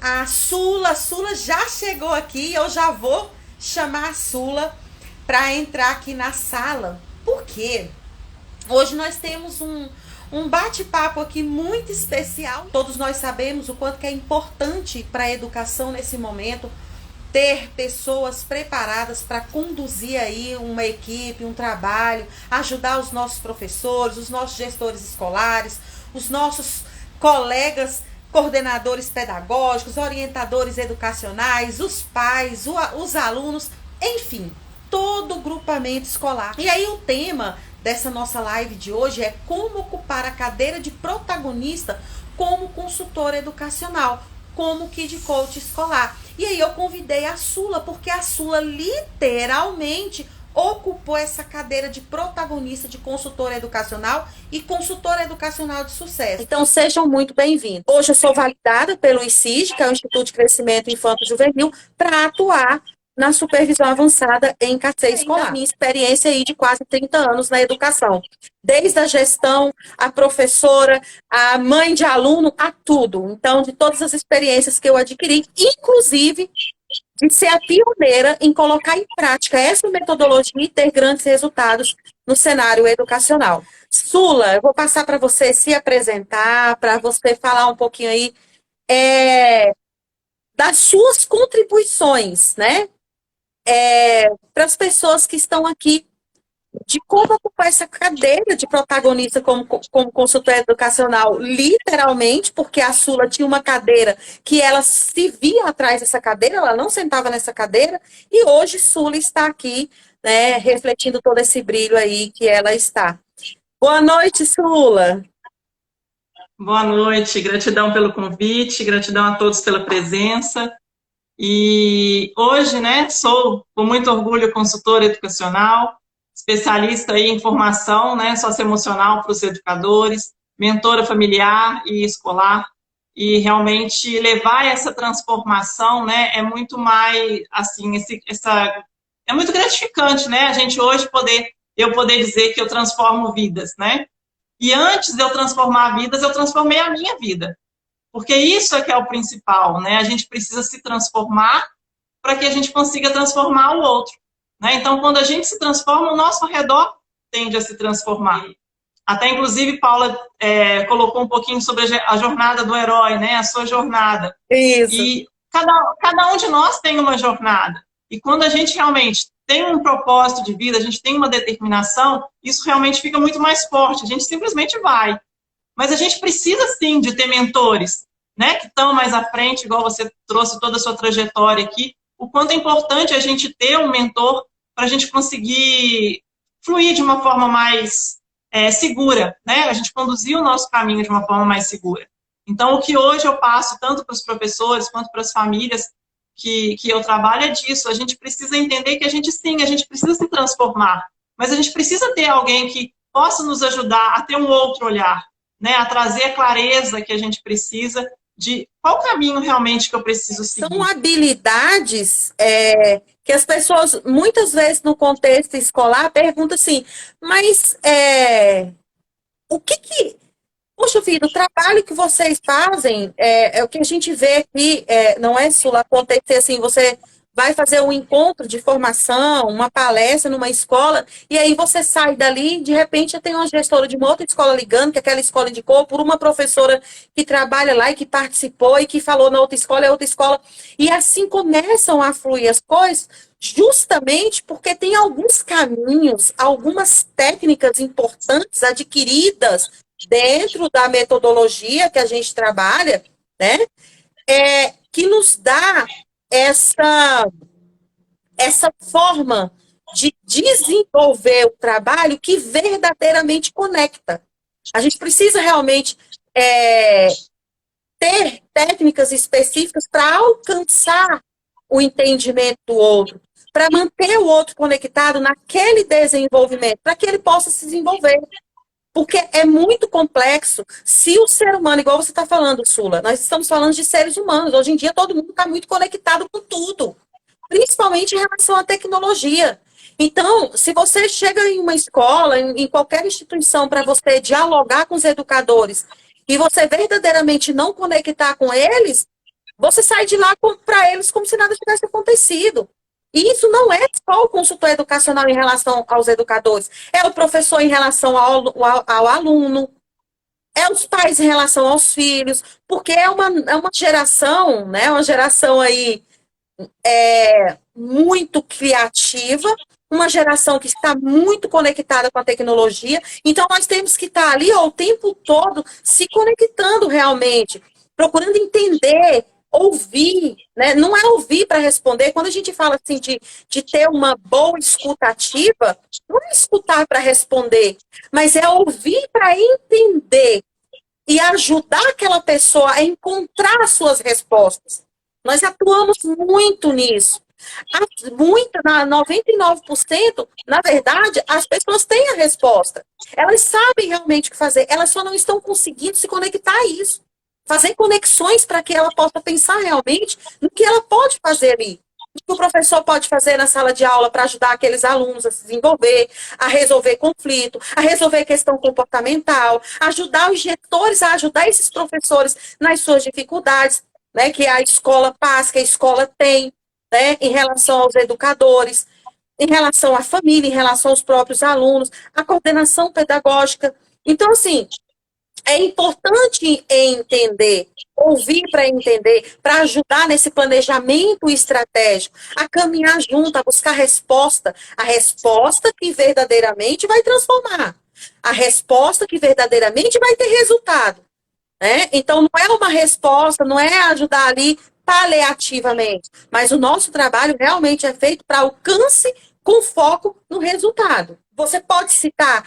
a Sula. A Sula já chegou aqui. Eu já vou chamar a Sula para entrar aqui na sala. Por quê? Hoje nós temos um bate-papo aqui muito especial. Todos nós sabemos o quanto que é importante para a educação nesse momento ter pessoas preparadas para conduzir aí uma equipe, um trabalho, ajudar os nossos professores, os nossos gestores escolares, os nossos colegas coordenadores pedagógicos, orientadores educacionais, os pais, os alunos, enfim, todo o grupamento escolar. E aí o tema dessa nossa live de hoje é como ocupar a cadeira de protagonista como consultora educacional, como Kid Coach escolar. E aí eu convidei a Sula, porque a Sula literalmente ocupou essa cadeira de protagonista de consultora educacional e consultora educacional de sucesso. Então sejam muito bem-vindos. Hoje eu sou validada pelo ICID, que é o Instituto de Crescimento Infanto-Juvenil, para atuar na supervisão avançada em carteira escolar. Minha experiência aí de quase 30 anos na educação. Desde a gestão, a professora, a mãe de aluno, a tudo. Então, de todas as experiências que eu adquiri, inclusive de ser a pioneira em colocar em prática essa metodologia e ter grandes resultados no cenário educacional. Sula, eu vou passar para você se apresentar, para você falar um pouquinho aí das suas contribuições, né? Para as pessoas que estão aqui, de como ocupar essa cadeira de protagonista como consultora educacional, literalmente, porque a Sula tinha uma cadeira que ela se via atrás dessa cadeira, ela não sentava nessa cadeira, e hoje Sula está aqui, né, refletindo todo esse brilho aí que ela está. Boa noite, Sula! Boa noite, gratidão pelo convite, gratidão a todos pela presença. E hoje, né, sou com muito orgulho consultora educacional, especialista em formação, né, socioemocional para os educadores, mentora familiar e escolar, e realmente levar essa transformação, né, é muito mais, assim, é muito gratificante, né, a gente hoje eu poder dizer que eu transformo vidas, né, e antes de eu transformar vidas, eu transformei a minha vida. Porque isso é que é o principal, né? A gente precisa se transformar para que a gente consiga transformar o outro, né? Então, quando a gente se transforma, o nosso redor tende a se transformar. Até, inclusive, Paula colocou um pouquinho sobre a jornada do herói, né? A sua jornada. Isso. E cada um de nós tem uma jornada. E quando a gente realmente tem um propósito de vida, a gente tem uma determinação, isso realmente fica muito mais forte. A gente simplesmente vai. Mas a gente precisa, sim, de ter mentores, né, que estão mais à frente, igual você trouxe toda a sua trajetória aqui. O quanto é importante a gente ter um mentor para a gente conseguir fluir de uma forma mais segura, né? A gente conduzir o nosso caminho de uma forma mais segura. Então, o que hoje eu passo, tanto para os professores quanto para as famílias que eu trabalho, é disso. A gente precisa entender que a gente precisa se transformar. Mas a gente precisa ter alguém que possa nos ajudar a ter um outro olhar, né, a trazer a clareza que a gente precisa de qual caminho realmente que eu preciso seguir. São habilidades que as pessoas, muitas vezes no contexto escolar, perguntam assim, mas o que... Poxa vida, o trabalho que vocês fazem é o que a gente vê aqui, não é, Sula, acontecer assim, você vai fazer um encontro de formação, uma palestra numa escola, e aí você sai dali e de repente já tem uma gestora de uma outra escola ligando, que aquela escola indicou, por uma professora que trabalha lá e que participou e que falou na outra escola, é outra escola. E assim começam a fluir as coisas, justamente porque tem alguns caminhos, algumas técnicas importantes adquiridas dentro da metodologia que a gente trabalha, né? Que nos dá essa forma de desenvolver o trabalho que verdadeiramente conecta. A gente precisa realmente ter técnicas específicas para alcançar o entendimento do outro, para manter o outro conectado naquele desenvolvimento, para que ele possa se desenvolver. Porque é muito complexo. Se o ser humano, igual você está falando, Sula, nós estamos falando de seres humanos. Hoje em dia, todo mundo está muito conectado com tudo. Principalmente em relação à tecnologia. Então, se você chega em uma escola, em qualquer instituição, para você dialogar com os educadores, e você verdadeiramente não conectar com eles, você sai de lá para eles como se nada tivesse acontecido. E isso não é só o consultor educacional em relação aos educadores, é o professor em relação ao aluno, é os pais em relação aos filhos, porque é uma geração, né? Uma geração aí muito criativa, uma geração que está muito conectada com a tecnologia. Então, nós temos que estar ali ó, o tempo todo se conectando realmente, procurando entender, ouvir, né? Não é ouvir para responder. Quando a gente fala assim de ter uma boa escuta ativa, não é escutar para responder, mas é ouvir para entender e ajudar aquela pessoa a encontrar as suas respostas. Nós atuamos muito nisso. Muita, 99%, na verdade, as pessoas têm a resposta. Elas sabem realmente o que fazer, elas só não estão conseguindo se conectar a isso. Fazer conexões para que ela possa pensar realmente no que ela pode fazer ali. O que o professor pode fazer na sala de aula para ajudar aqueles alunos a se desenvolver, a resolver conflito, a resolver questão comportamental, ajudar os gestores a ajudar esses professores nas suas dificuldades, né, que a escola passa, que a escola tem, né, em relação aos educadores, em relação à família, em relação aos próprios alunos, a coordenação pedagógica. Então, assim, é importante entender, ouvir para entender, para ajudar nesse planejamento estratégico, a caminhar junto, a buscar a resposta que verdadeiramente vai transformar, a resposta que verdadeiramente vai ter resultado. Né? Então, não é uma resposta, não é ajudar ali paliativamente, mas o nosso trabalho realmente é feito para alcance com foco no resultado. Você pode cita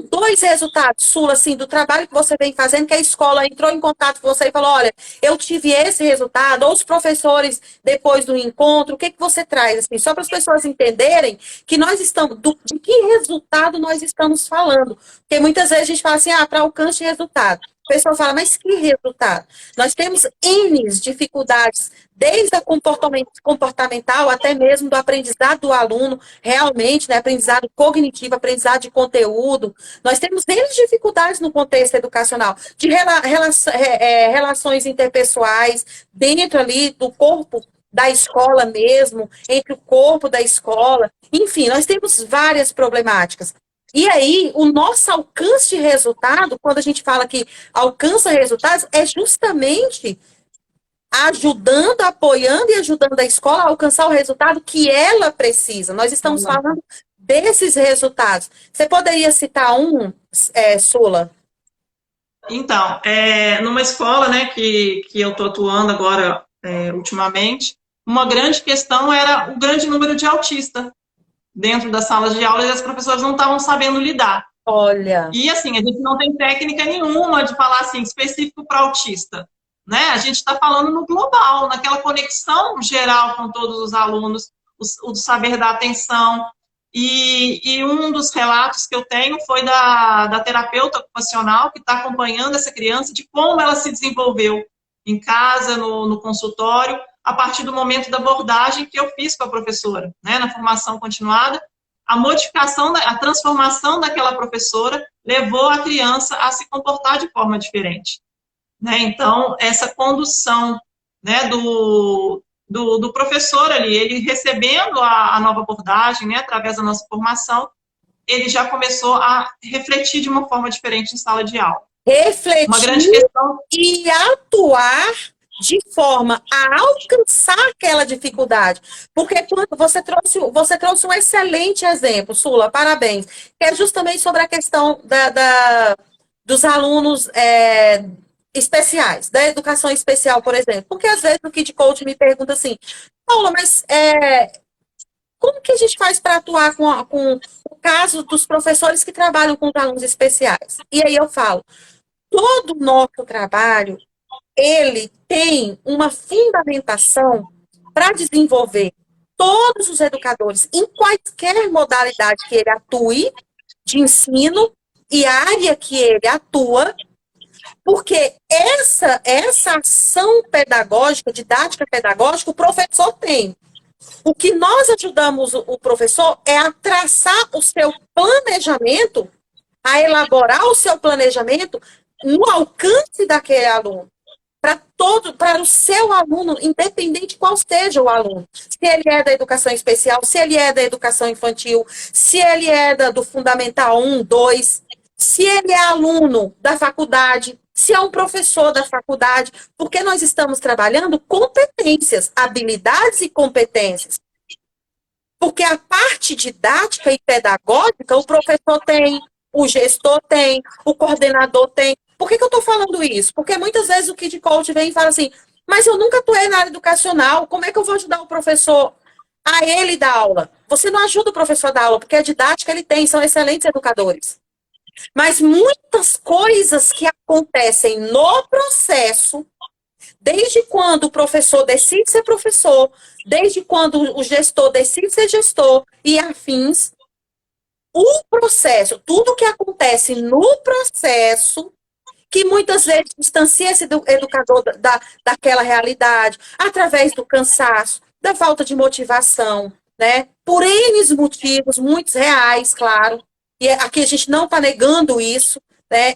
dois resultados, Sula, assim, do trabalho que você vem fazendo, que a escola entrou em contato com você e falou, olha, eu tive esse resultado, ou os professores, depois do encontro, o que você traz, assim, só para as pessoas entenderem que nós estamos, de que resultado nós estamos falando. Porque muitas vezes a gente fala assim, para alcance de resultado. O pessoal fala, mas que resultado? Nós temos N dificuldades, desde a comportamental até mesmo do aprendizado do aluno, realmente, né, aprendizado cognitivo, aprendizado de conteúdo. Nós temos N dificuldades no contexto educacional, de relações interpessoais, dentro ali do corpo da escola mesmo, entre o corpo da escola. Enfim, nós temos várias problemáticas. E aí, o nosso alcance de resultado, quando a gente fala que alcança resultados, é justamente ajudando, apoiando e ajudando a escola a alcançar o resultado que ela precisa. Nós estamos falando desses resultados. Você poderia citar Sula? Então, numa escola, né, que eu estou atuando agora, ultimamente, uma grande questão era o grande número de autistas dentro das salas de aula e as professoras não estavam sabendo lidar. Olha. E assim, a gente não tem técnica nenhuma de falar assim, específico para autista. Né? A gente está falando no global, naquela conexão geral com todos os alunos, o saber dar atenção. E um dos relatos que eu tenho foi da terapeuta ocupacional que está acompanhando essa criança, de como ela se desenvolveu em casa, no consultório, a partir do momento da abordagem que eu fiz com a professora, né, na formação continuada. A modificação, a transformação daquela professora levou a criança a se comportar de forma diferente. Né? Então, essa condução, né, do professor ali, ele recebendo a nova abordagem, né, através da nossa formação, ele já começou a refletir de uma forma diferente em sala de aula. Refletir uma grande questão. E atuar de forma a alcançar aquela dificuldade. Porque quando você trouxe um excelente exemplo, Sula, parabéns, que é justamente sobre a questão dos alunos especiais, da educação especial, por exemplo. Porque às vezes o Kid Coach me pergunta assim, Paula, mas como que a gente faz para atuar com o caso dos professores que trabalham com os alunos especiais? E aí eu falo, todo o nosso trabalho, ele tem uma fundamentação para desenvolver todos os educadores, em quaisquer modalidade que ele atue, de ensino e área que ele atua, porque essa ação pedagógica, didática pedagógica, o professor tem. O que nós ajudamos o professor é a traçar o seu planejamento, a elaborar o seu planejamento no alcance daquele aluno. para o seu aluno, independente qual seja o aluno. Se ele é da educação especial, se ele é da educação infantil, se ele é do Fundamental 1, 2, se ele é aluno da faculdade, se é um professor da faculdade, porque nós estamos trabalhando competências, habilidades e competências. Porque a parte didática e pedagógica, o professor tem, o gestor tem, o coordenador tem. Por que eu estou falando isso? Porque muitas vezes o Kid Coach vem e fala assim, mas eu nunca atuei na área educacional, como é que eu vou ajudar o professor a ele dar aula? Você não ajuda o professor a dar aula, porque a didática ele tem, são excelentes educadores. Mas muitas coisas que acontecem no processo, desde quando o professor decide ser professor, desde quando o gestor decide ser gestor e afins, o processo, tudo que acontece no processo, que muitas vezes distancia esse educador daquela realidade, através do cansaço, da falta de motivação, né? Por N motivos, muitos reais, claro. E aqui a gente não está negando isso, né?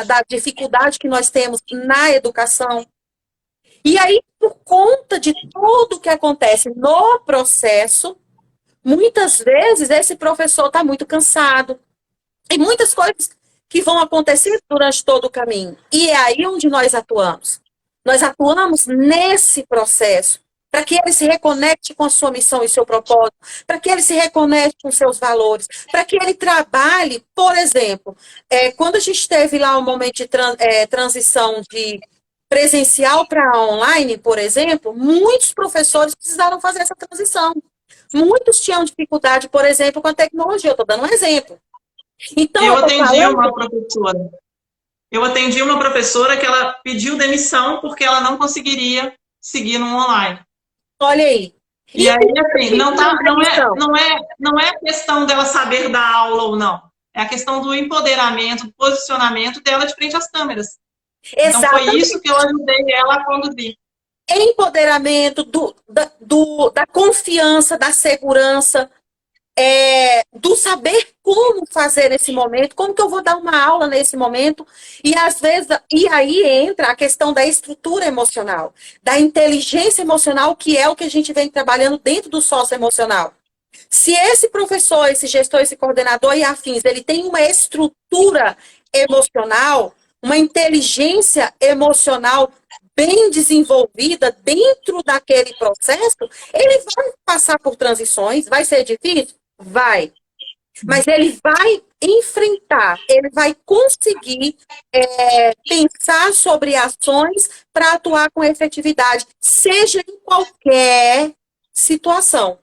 Da dificuldade que nós temos na educação. E aí, por conta de tudo que acontece no processo, muitas vezes esse professor está muito cansado. E muitas coisas que vão acontecer durante todo o caminho. E é aí onde nós atuamos. Nós atuamos nesse processo, para que ele se reconecte com a sua missão e seu propósito, para que ele se reconecte com seus valores, para que ele trabalhe, por exemplo, quando a gente teve lá um momento de transição de presencial para online, por exemplo, muitos professores precisaram fazer essa transição. Muitos tinham dificuldade, por exemplo, com a tecnologia. Eu estou dando um exemplo. Então, eu atendi uma professora. Eu atendi uma professora que ela pediu demissão porque ela não conseguiria seguir no online. Olha aí. E aí, assim, não é a questão dela saber dar aula ou não. É a questão do empoderamento, do posicionamento dela de frente às câmeras. Exatamente. Então, foi isso que eu ajudei ela a conduzir. Empoderamento, da confiança, da segurança, do saber como fazer nesse momento, como que eu vou dar uma aula nesse momento, e às vezes, e aí entra a questão da estrutura emocional, da inteligência emocional, que é o que a gente vem trabalhando dentro do socioemocional. Se esse professor, esse gestor, esse coordenador e afins, ele tem uma estrutura emocional, uma inteligência emocional bem desenvolvida dentro daquele processo, ele vai passar por transições, vai ser difícil? Vai. Mas ele vai enfrentar, ele vai conseguir pensar sobre ações para atuar com efetividade, seja em qualquer situação.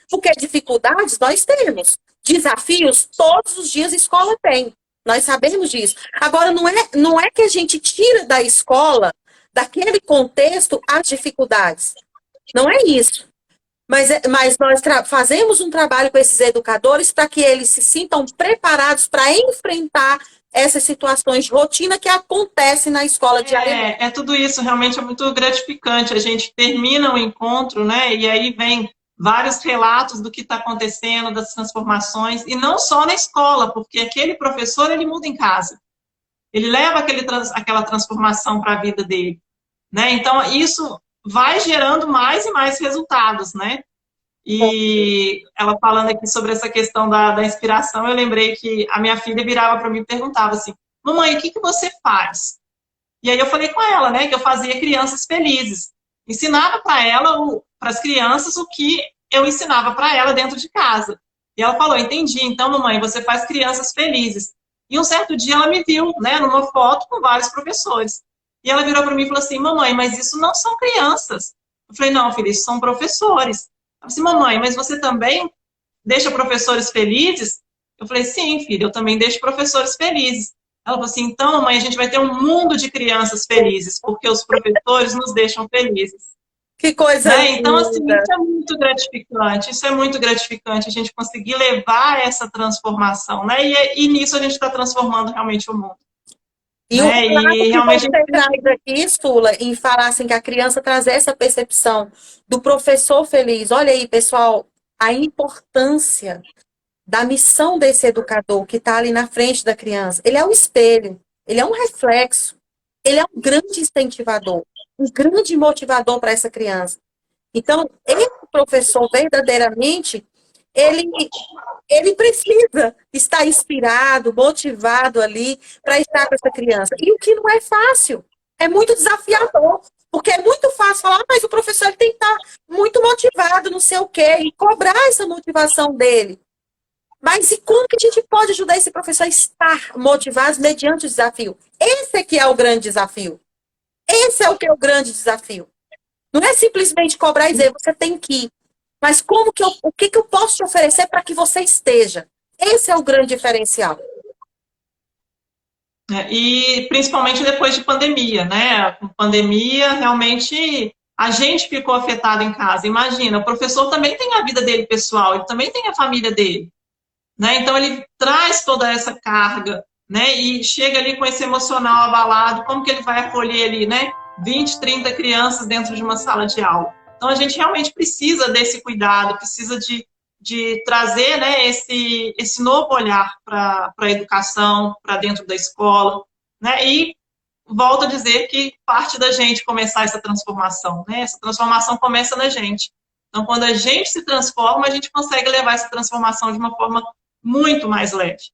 Porque dificuldades nós temos, desafios todos os dias a escola tem, nós sabemos disso. Agora, não é que a gente tira da escola, daquele contexto, as dificuldades. Não é isso. Mas nós fazemos um trabalho com esses educadores para que eles se sintam preparados para enfrentar essas situações de rotina que acontecem na escola diariamente. Tudo isso realmente é muito gratificante. A gente termina o encontro, né? E aí vem vários relatos do que está acontecendo, das transformações, e não só na escola, porque aquele professor, ele muda em casa. Ele leva aquela transformação para a vida dele, né? Então, isso vai gerando mais e mais resultados, né? E ela falando aqui sobre essa questão da inspiração, eu lembrei que a minha filha virava para mim e perguntava assim, mamãe, o que você faz? E aí eu falei com ela, né, que eu fazia crianças felizes. Ensinava para ela, para as crianças, o que eu ensinava para ela dentro de casa. E ela falou, entendi, então, mamãe, você faz crianças felizes. E um certo dia ela me viu, né, numa foto com vários professores. E ela virou para mim e falou assim, mamãe, mas isso não são crianças. Eu falei, não, filha, isso são professores. Ela disse, mamãe, mas você também deixa professores felizes? Eu falei, sim, filha, eu também deixo professores felizes. Ela falou assim, então, mamãe, a gente vai ter um mundo de crianças felizes, porque os professores nos deixam felizes. Que coisa né? Então, assim, isso é muito gratificante. Isso é muito gratificante, a gente conseguir levar essa transformação, né? E nisso a gente está transformando realmente o mundo. E o que realmente você traz aqui, Sula, em falar assim que a criança traz essa percepção do professor feliz. Olha aí, pessoal, a importância da missão desse educador que está ali na frente da criança. Ele é um espelho, ele é um reflexo, ele é um grande incentivador. um grande motivador para essa criança. Então, esse professor, verdadeiramente, ele, ele precisa estar inspirado, motivado ali para estar com essa criança. E o que não é fácil, é muito desafiador. Porque é muito fácil falar, mas o professor ele tem que estar muito motivado, não sei o quê, e cobrar essa motivação dele. Mas e como que a gente pode ajudar esse professor a estar motivado mediante o desafio? Esse é que é o grande desafio. Esse é o que é o grande desafio. Não é simplesmente cobrar e dizer, você tem que ir. Mas o que que eu posso te oferecer para que você esteja? Esse é o grande diferencial. E principalmente depois de pandemia, né? Com pandemia, realmente a gente ficou afetado em casa. Imagina, o professor também tem a vida dele pessoal, ele também tem a família dele, né? Então ele traz toda essa carga, né? E chega ali com esse emocional abalado, como que ele vai acolher ali, né? 20, 30 crianças dentro de uma sala de aula. Então a gente realmente precisa desse cuidado, precisa de trazer, né, esse novo olhar para a educação, para dentro da escola, né? E volto a dizer que parte da gente começar essa transformação, né? Essa transformação começa na gente. Então, quando a gente se transforma, a gente consegue levar essa transformação de uma forma muito mais leve.